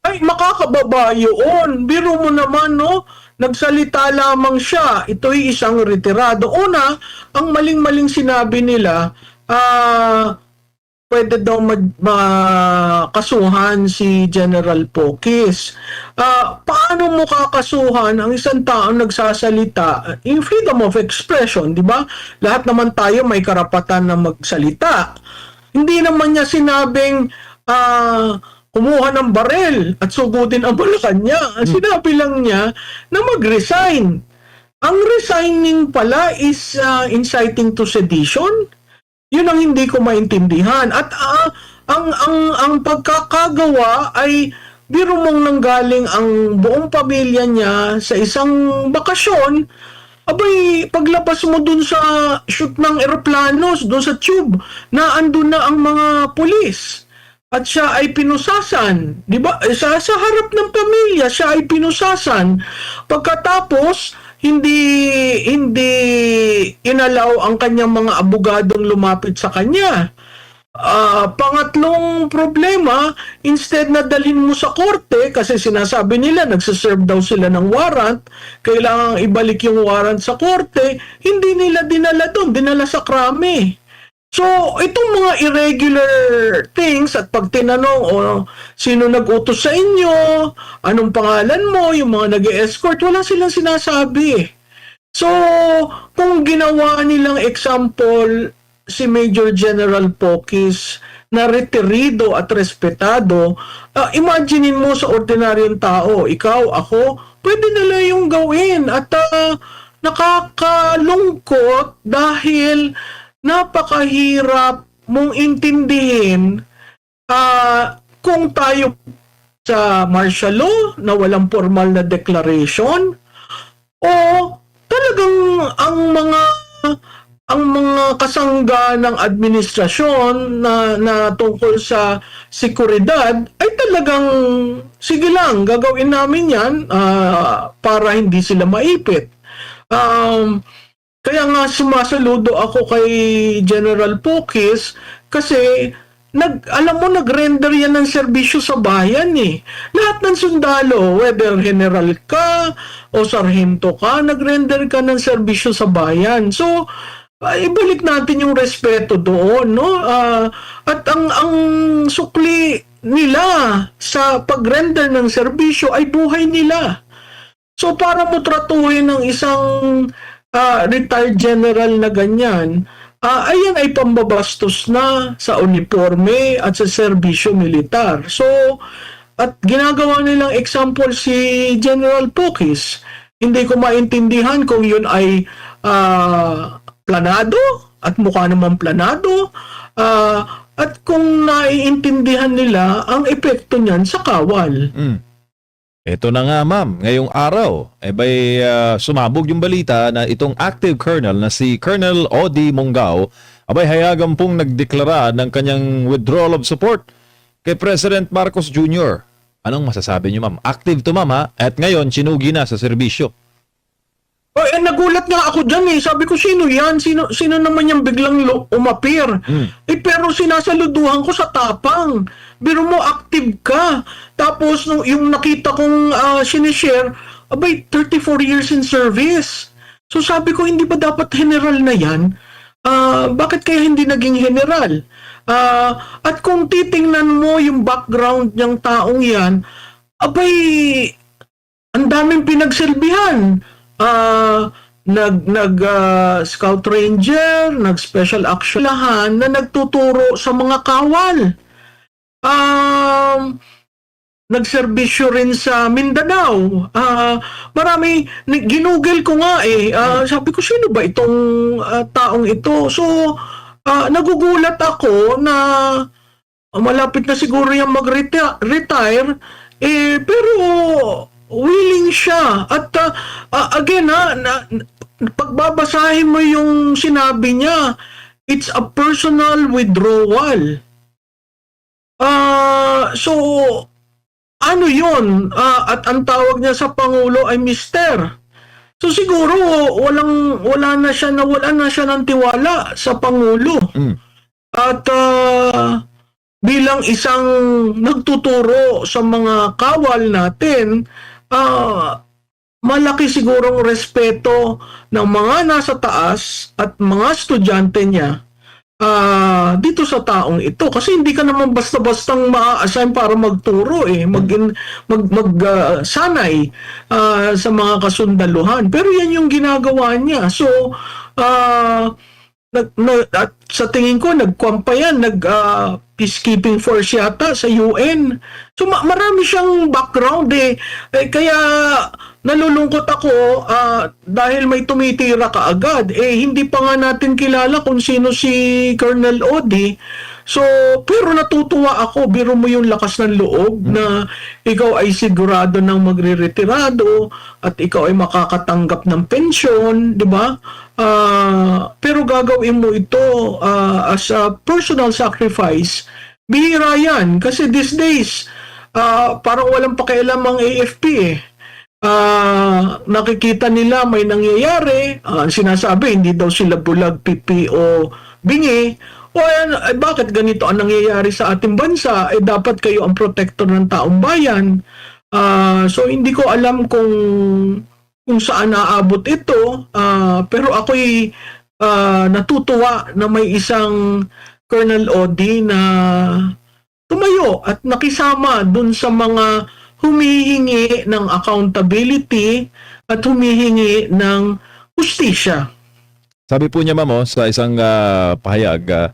Ay, makakababa yun. Biro mo naman, no? Nagsalita lamang siya. Ito'y isang retirado. Una, ang maling-maling sinabi nila, pwede daw makasuhan si General Pocis. Paano mo kakasuhan ang isang taong nagsasalita? Yung freedom of expression, di ba? Lahat naman tayo may karapatan na magsalita. Hindi naman niya sinabing kumuha ng barel at sugutin ang Malacanang. Sinabi lang niya na mag-resign. Ang resigning pala is inciting to sedition. Yun ang hindi ko maintindihan. At ang pagkakagawa ay biro mong nanggaling ang buong pamilya niya sa isang bakasyon abay, paglabas mo dun sa shoot ng eroplanos, dun sa tube, na andun na ang mga pulis. At siya ay pinusasan, di ba? Sa harap ng pamilya, siya ay pinusasan. Pagkatapos, hindi inalaw ang kanyang mga abogadong lumapit sa kanya. Pangatlong problema, instead na dalhin mo sa korte, kasi sinasabi nila, nagsaserve daw sila ng warrant, kailangang ibalik yung warrant sa korte, hindi nila dinala doon, dinala sa krame. So, itong mga irregular things, at pag tinanong, sino nag-utos sa inyo, anong pangalan mo, yung mga nag-escort, wala silang sinasabi. So, kung ginawa nilang example, si Major General Pokis na retirido at respetado, imaginein mo sa ordinaryong tao, ikaw, ako, pwede nila yung gawin. At nakakalungkot dahil napakahirap mong intindihin kung tayo sa martial law na walang formal na declaration o talagang ang mga kasangga ng administrasyon na tungkol sa seguridad ay talagang sige lang, gagawin namin yan para hindi sila maipit. Kaya nga sumasaludo ako kay General Pokis kasi nag-render yan ng serbisyo sa bayan eh. Lahat ng sundalo, whether general ka o sarhento ka, nag-render ka ng serbisyo sa bayan. So, ibalik natin yung respeto doon, no? At ang sukli nila sa pag-render ng serbisyo ay buhay nila. So, para mo tratuhin ng isang retired general na ganyan, ayan ay pambabastos na sa uniforme at sa serbisyo militar. So, at ginagawa nilang example si General Pokis. Hindi ko maintindihan kung yun ay planado at mukha naman planado at kung naiintindihan nila ang epekto niyan sa kawal. Ito na nga ma'am, ngayong araw, sumabog yung balita na itong active colonel na si Colonel Odi Mongao, hayagan pong nagdeklara ng kanyang withdrawal of support kay President Marcos Jr. Anong masasabi niyo ma'am? Active to ma'am ha? At ngayon, sinugi na sa serbisyo. Nagulat nga ako dyan eh. Sabi ko, sino yan? Sino naman yung biglang umapir? Pero sinasaluduhan ko sa tapang. Biro mo, active ka. Tapos, yung nakita kong sinishare, 34 years in service. So sabi ko, hindi ba dapat general na yan? Bakit kaya hindi naging general? At kung titingnan mo yung background ng taong yan, ang daming pinagsilbihan. Scout ranger, special action lahan na nagtuturo sa mga kawal. Nagserbisyo rin sa Mindanao. Marami, ginugel ko nga eh. Sabi ko, sino ba itong taong ito? So, nagugulat ako na malapit na siguro yung mag-retire, pero willing siya. At again, pagbabasahin mo yung sinabi niya, it's a personal withdrawal. So, ano yun? At ang tawag niya sa Pangulo ay Mister. So siguro wala na siya ng tiwala sa Pangulo. At bilang isang nagtuturo sa mga kawal natin, malaki sigurong respeto ng mga nasa taas at mga estudyante niya dito sa taong ito. Kasi hindi ka naman basta-bastang ma-assign para magturo sanay sa mga kasundaluhan. Pero yan yung ginagawa niya. So, at sa tingin ko, nagkwampa yan, peacekeeping force yata sa UN. So, marami siyang background eh. Kaya, nalulungkot ako dahil may tumitira kaagad. Hindi pa nga natin kilala kung sino si Colonel Odi. So, pero natutuwa ako, biro mo yung lakas ng loob na ikaw ay sigurado ng magre-retirado at ikaw ay makakatanggap ng pensyon, di ba? Pero gagawin mo ito as a personal sacrifice. Bihira yan. Kasi these days, parang walang pakialam ang AFP eh. Nakikita nila may nangyayari, sinasabi hindi daw sila bulag, pipi o bingi. Bakit ganito ang nangyayari sa ating bansa? Dapat kayo ang protector ng taong bayan. So hindi ko alam kung saan naabot ito, pero ako'y natutuwa na may isang Colonel Odi na tumayo at nakisama dun sa mga humihingi ng accountability at humihingi ng hustisya. Sabi po niya, ma'am, sa isang pahayag,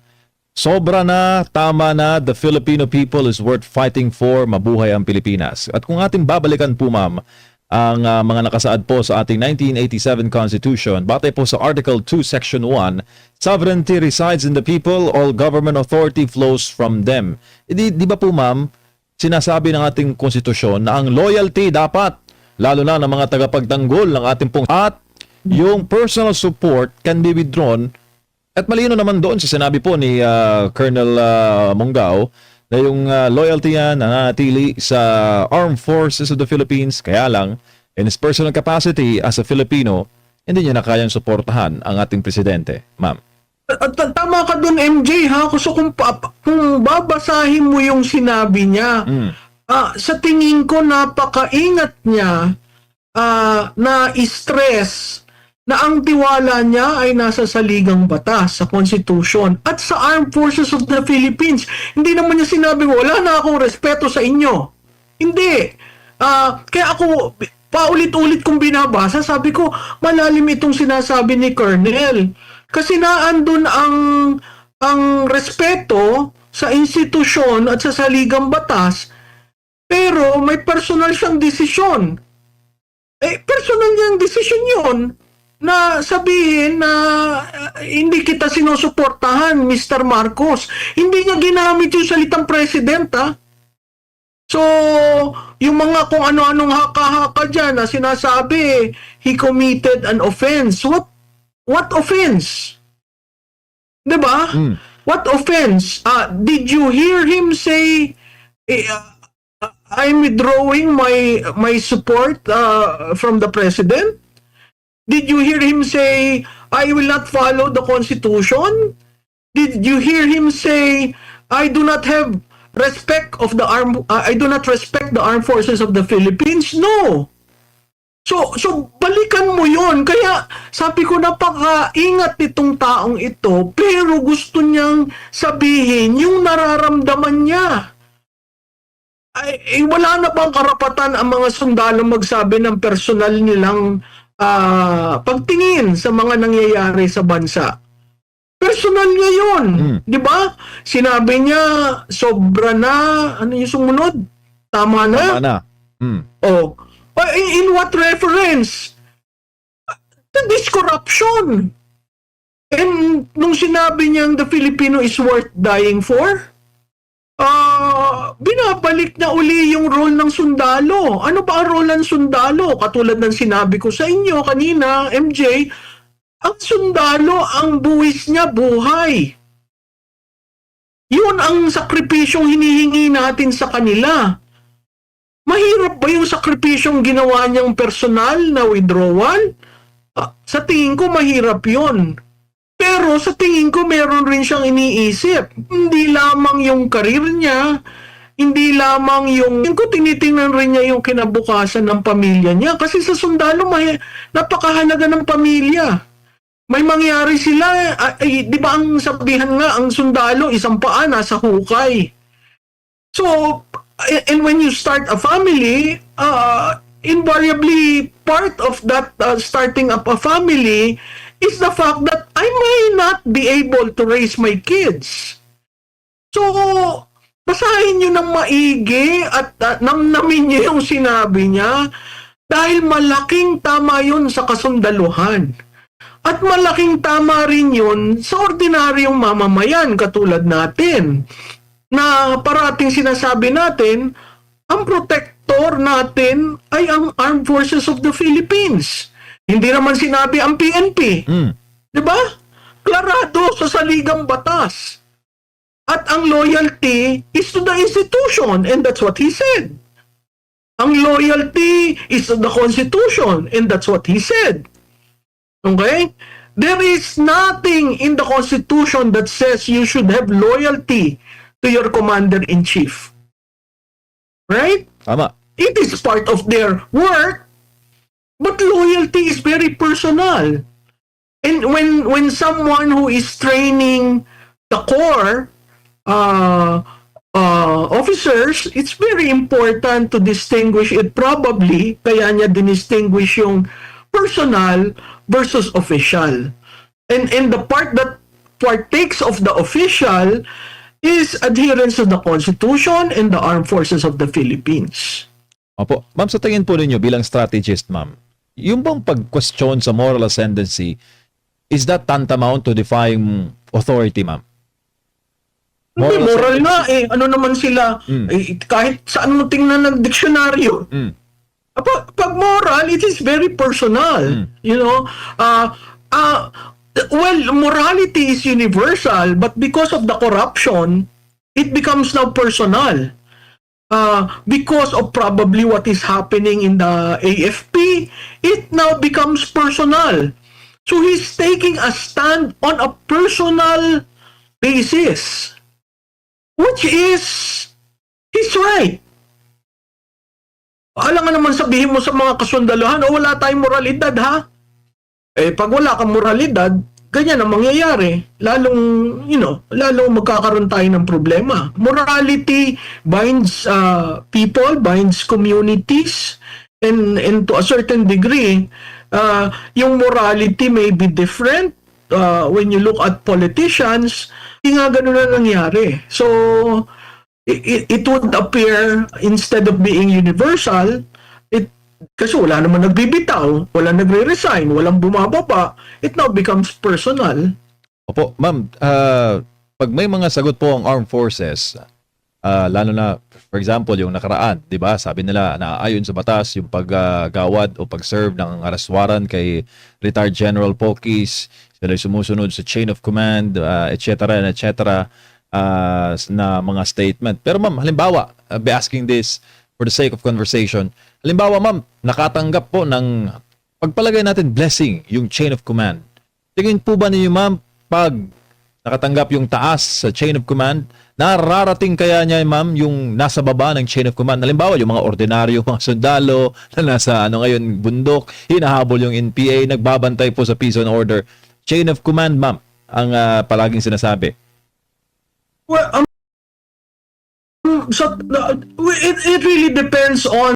sobra na, tama na, the Filipino people is worth fighting for, mabuhay ang Pilipinas. At kung ating babalikan po, ma'am, ang mga nakasaad po sa ating 1987 Constitution, batay po sa Article 2, Section 1, sovereignty resides in the people, all government authority flows from them. Di ba po, ma'am, sinasabi ng ating konstitusyon na ang loyalty dapat, lalo na ng mga tagapagtanggol ng ating pong at yung personal support can be withdrawn. At malino naman doon sa sinabi po ni Colonel Mongao na yung loyalty yan nanatili sa Armed Forces of the Philippines. Kaya lang, in his personal capacity as a Filipino, hindi niya na kayang suportahan ang ating presidente, ma'am. Tama ka dun, MJ, ha? So kung babasahin mo yung sinabi niya, sa tingin ko napakaingat niya na stress na ang tiwala niya ay nasa saligang batas, sa Constitution, at sa Armed Forces of the Philippines. Hindi naman niya sinabi, wala na akong respeto sa inyo. Hindi. Kaya ako, paulit-ulit kong binabasa, sabi ko, malalim itong sinasabi ni Colonel. Kasi naandun ang respeto sa institusyon at sa saligang batas, pero may personal siyang desisyon. Personal niyang desisyon yun na sabihin na hindi kita sinusuportahan, Mr. Marcos. Hindi niya ginamit yung salitang president, ha? So, yung mga kung ano-anong haka-haka dyan na sinasabi, he committed an offense. What offense? Diba? What offense? Did you hear him say, I'm withdrawing my support from the president? Did you hear him say, I will not follow the Constitution? Did you hear him say, I do not have respect of the I do not respect the armed forces of the Philippines? No. So balikan mo 'yon. Kaya sabi ko, napaka-ingat nitong taong ito, pero gusto niyang sabihin yung nararamdaman niya. Wala na bang karapatan ang mga sundalo magsabi ng personal nilang pagtingin sa mga nangyayari sa bansa? Personal niya yun. Di ba? Sinabi niya, sobra na. Ano yung sumunod? Tama na? Tama na. Oh. In what reference? This corruption. And nung sinabi niyang the Filipino is worth dying for, binabalik na uli yung role ng sundalo. Ano ba ang role ng sundalo? Katulad ng sinabi ko sa inyo kanina, MJ, ang sundalo, ang buwis niya, buhay. Yun ang sakripisyong hinihingi natin sa kanila. Mahirap ba yung sakripisyong ginawa niyang personal na withdrawal? Sa tingin ko, mahirap yun. Pero sa tingin ko, meron rin siyang iniisip. Hindi lamang yung karir niya, hindi lamang yung... tinitingnan rin niya yung kinabukasan ng pamilya niya. Kasi sa sundalo, napakahalaga ng pamilya. May mangyari sila, di ba ang sabihan nga, ang sundalo, isang paa nasa hukay. So, and when you start a family, invariably, part of that starting up a family is the fact that I may not be able to raise my kids. So, basahin nyo ng maigi at namnamin nyo yung sinabi niya dahil malaking tama yun sa kasundaluhan. At malaking tama rin yun sa ordinaryong mamamayan katulad natin na parating sinasabi natin, ang protector natin ay ang Armed Forces of the Philippines. Hindi naman sinabi ang PNP. Di ba? Klarado sa saligang batas. At ang loyalty is to the institution, and that's what he said. Ang loyalty is to the Constitution, and that's what he said. Okay? There is nothing in the Constitution that says you should have loyalty to your commander-in-chief. Right? Tama. It is part of their work, but loyalty is very personal. And when someone who is training the core officers, it's very important to distinguish it. Probably, kaya niya dinistinguish yung personal versus official. And the part that partakes of the official is adherence to the Constitution and the Armed Forces of the Philippines. Opo. Ma'am, sa tingin po ninyo bilang strategist, ma'am, yung bang pag-question sa moral ascendancy, is that tantamount to defying authority, ma'am? Hindi, moral nga eh. Ano naman sila? Eh, kahit saan mo tingnan ng diksyonaryo. Pag moral, it is very personal. You know? Well, morality is universal, but because of the corruption, it becomes now personal. Because of probably what is happening in the AFP, it now becomes personal. So he's taking a stand on a personal basis, which is his right. Alam nga naman sabihin mo sa mga kasundaluhan, wala tayong moralidad, ha? Eh, pag wala kang moralidad, ganyan ang mangyayari. Lalong magkakaroon tayo ng problema. Morality binds people, binds communities, and to a certain degree, yung morality may be different. When you look at politicians, hindi nga ganun na nangyari. So, it would appear, instead of being universal, kasi wala naman nagbibitaw, wala nagre-resign, walang bumababa, it now becomes personal. Opo, ma'am, pag may mga sagot po ang armed forces, lalo na, for example, yung nakaraan, di ba, sabi nila na ayon sa batas, yung paggawad o pag-serve ng arrest warrant kay retired General Pokis, sila sumusunod sa chain of command, etc., etc., na mga statement. Pero ma'am, halimbawa, be asking this for the sake of conversation, halimbawa ma'am, nakatanggap po ng pagpalagay natin blessing yung chain of command. Tingin po ba ninyo ma'am, pag nakatanggap yung taas sa chain of command, nararating kaya niya ma'am yung nasa baba ng chain of command? Halimbawa, yung mga ordinaryo, mga sundalo na nasa ngayon bundok, hinahabol yung NPA, nagbabantay po sa peace and order. Chain of command ma'am, ang palaging sinasabi. Well, so it really depends on